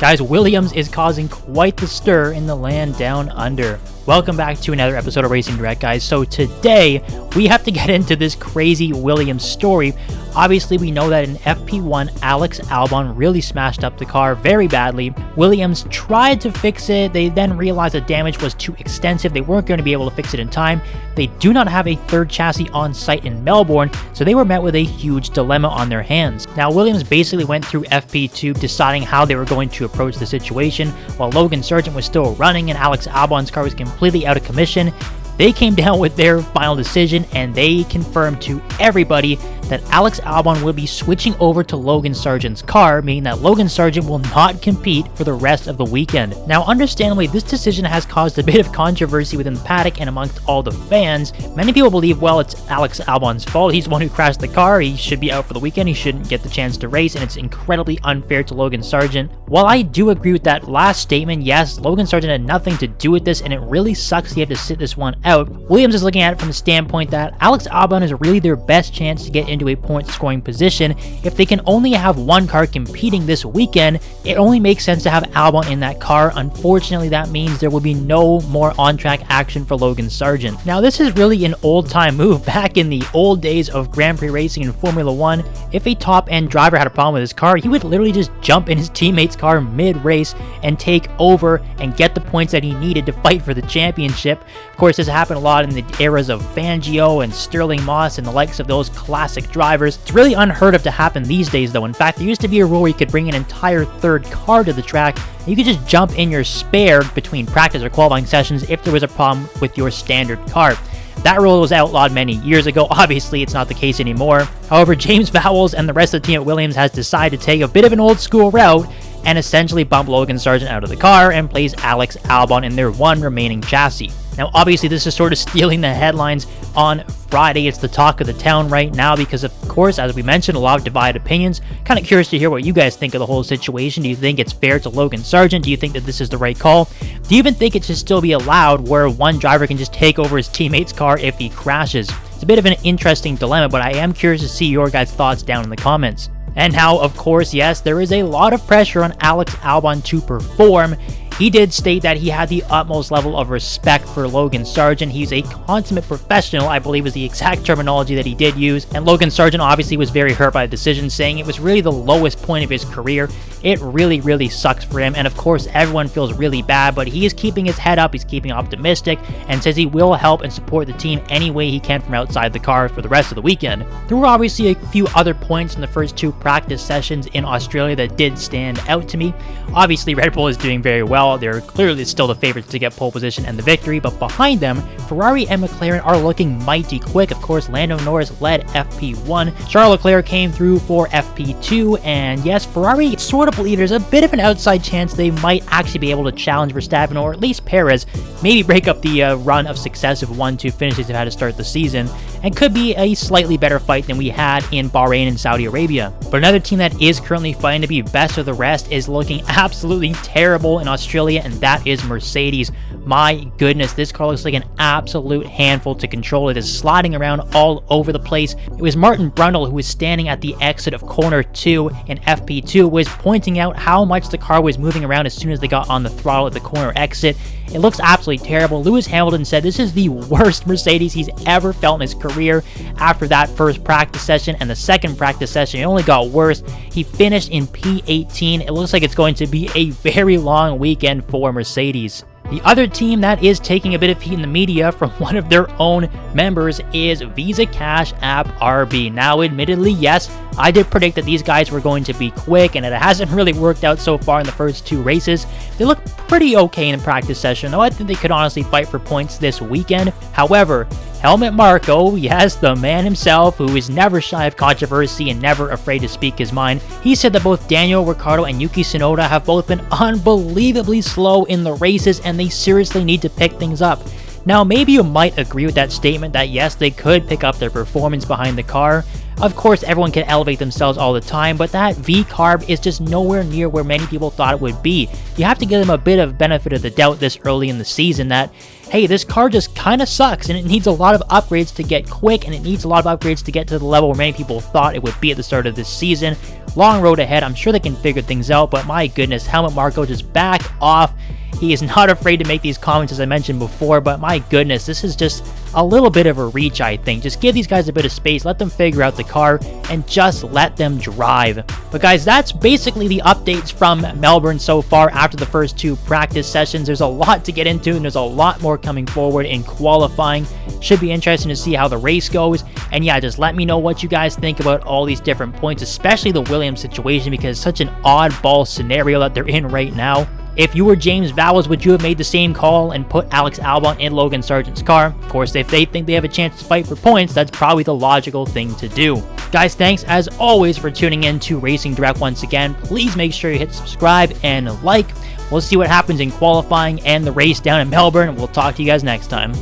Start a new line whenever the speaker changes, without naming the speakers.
Guys, Williams is causing quite the stir in the land down under. Welcome back to another episode of Racing Direct, guys. So today, we have to get into this crazy Williams story. Obviously, we know that in FP1, Alex Albon really smashed up the car very badly. Williams tried to fix it. They then realized the damage was too extensive. They weren't going to be able to fix it in time. They do not have a third chassis on site in Melbourne, so they were met with a huge dilemma on their hands. Now, Williams basically went through FP2 deciding how they were going to approach the situation, while Logan Sergeant was still running and Alex Albon's car was completely out of commission. They came down with their final decision and they confirmed to everybody that Alex Albon will be switching over to Logan Sergeant's car, meaning that Logan Sergeant will not compete for the rest of the weekend. Now, understandably, this decision has caused a bit of controversy within the paddock and amongst all the fans. Many people believe, well, it's Alex Albon's fault. He's the one who crashed the car. He should be out for the weekend. He shouldn't get the chance to race, and it's incredibly unfair to Logan Sergeant. While I do agree with that last statement, yes, Logan Sergeant had nothing to do with this, and it really sucks you have to sit this one out. Williams is looking at it from the standpoint that Alex Albon is really their best chance to get into a point scoring position. If they can only have one car competing this weekend, it only makes sense to have Albon in that car. Unfortunately, that means there will be no more on-track action for Logan Sergeant. Now, this is really an old-time move. Back in the old days of Grand Prix racing in Formula 1, if a top-end driver had a problem with his car, he would literally just jump in his teammate's car mid-race and take over and get the points that he needed to fight for the championship. Of course, this happened a lot in the eras of Fangio and Sterling Moss and the likes of those classic drivers. It's really unheard of to happen these days, though. In fact, there used to be a rule where you could bring an entire third car to the track. You could just jump in your spare between practice or qualifying sessions if there was a problem with your standard car. That rule was outlawed many years ago. Obviously, it's not the case anymore. However, James Vowles and the rest of the team at Williams has decided to take a bit of an old school route and essentially bump Logan Sergeant out of the car and place Alex Albon in their one remaining chassis. Now, obviously, this is sort of stealing the headlines on Friday. It's the talk of the town right now because, of course, as we mentioned, a lot of divided opinions. Kind of curious to hear what you guys think of the whole situation. Do you think it's fair to Logan Sergeant? Do you think that this is the right call? Do you even think it should still be allowed where one driver can just take over his teammate's car if he crashes? It's a bit of an interesting dilemma, but I am curious to see your guys' thoughts down in the comments. And now, of course, yes, there is a lot of pressure on Alex Albon to perform. He did state that he had the utmost level of respect for Logan Sergeant. He's a consummate professional, I believe is the exact terminology that he did use. And Logan Sergeant obviously was very hurt by the decision, saying it was really the lowest point of his career. It really sucks for him. And of course, everyone feels really bad, but he is keeping his head up. He's keeping optimistic and says he will help and support the team any way he can from outside the car for the rest of the weekend. There were obviously a few other points in the first two practice sessions in Australia that did stand out to me. Obviously, Red Bull is doing very well. They're clearly still the favorites to get pole position and the victory, but behind them, Ferrari and McLaren are looking mighty quick. Of course, Lando Norris led FP1. Charles Leclerc came through for FP2, and yes, Ferrari sort of believe there's a bit of an outside chance they might actually be able to challenge Verstappen, or at least Perez, maybe break up the run of successive 1-2 finishes they've had to start the season, and could be a slightly better fight than we had in Bahrain and Saudi Arabia. But another team that is currently fighting to be best of the rest is looking absolutely terrible in Australia, and that is Mercedes. My goodness, this car looks like an absolute handful to control. It is sliding around all over the place. It was Martin Brundle who was standing at the exit of corner 2 in FP2, was pointing out how much the car was moving around as soon as they got on the throttle at the corner exit. It looks absolutely terrible. Lewis Hamilton said this is the worst Mercedes he's ever felt in his career. After that first practice session and the second practice session, it only got worse. He finished in P18. It looks like it's going to be a very long weekend for Mercedes. The other team that is taking a bit of heat in the media from one of their own members is Visa Cash App RB. Now, admittedly, yes, I did predict that these guys were going to be quick, and it hasn't really worked out so far in the first two races. They look pretty okay in the practice session, though I think they could honestly fight for points this weekend. However, Helmut Marko, yes, the man himself, who is never shy of controversy and never afraid to speak his mind, he said that both Daniel Ricciardo and Yuki Tsunoda have both been unbelievably slow in the races, and they seriously need to pick things up. Now, maybe you might agree with that statement that yes, they could pick up their performance behind the car. Of course, everyone can elevate themselves all the time, but that V-carb is just nowhere near where many people thought it would be. You have to give them a bit of benefit of the doubt this early in the season that, hey, this car just kind of sucks and it needs a lot of upgrades to get quick, and it needs a lot of upgrades to get to the level where many people thought it would be at the start of this season. Long road ahead. I'm sure they can figure things out, but my goodness, Helmut Marko, just back off. He is not afraid to make these comments, as I mentioned before, but my goodness, this is just a little bit of a reach, I think. Just give these guys a bit of space, let them figure out the car, and just let them drive. But guys, that's basically the updates from Melbourne so far after the first 2 practice sessions. There's a lot to get into, and there's a lot more coming forward in qualifying. Should be interesting to see how the race goes. And yeah, just let me know what you guys think about all these different points, especially the Williams situation, because it's such an oddball scenario that they're in right now. If you were James Vowles, would you have made the same call and put Alex Albon in Logan Sergeant's car? Of course, if they think they have a chance to fight for points, that's probably the logical thing to do. Guys, thanks as always for tuning in to Racing Direct once again. Please make sure you hit subscribe and like. We'll see what happens in qualifying and the race down in Melbourne. We'll talk to you guys next time.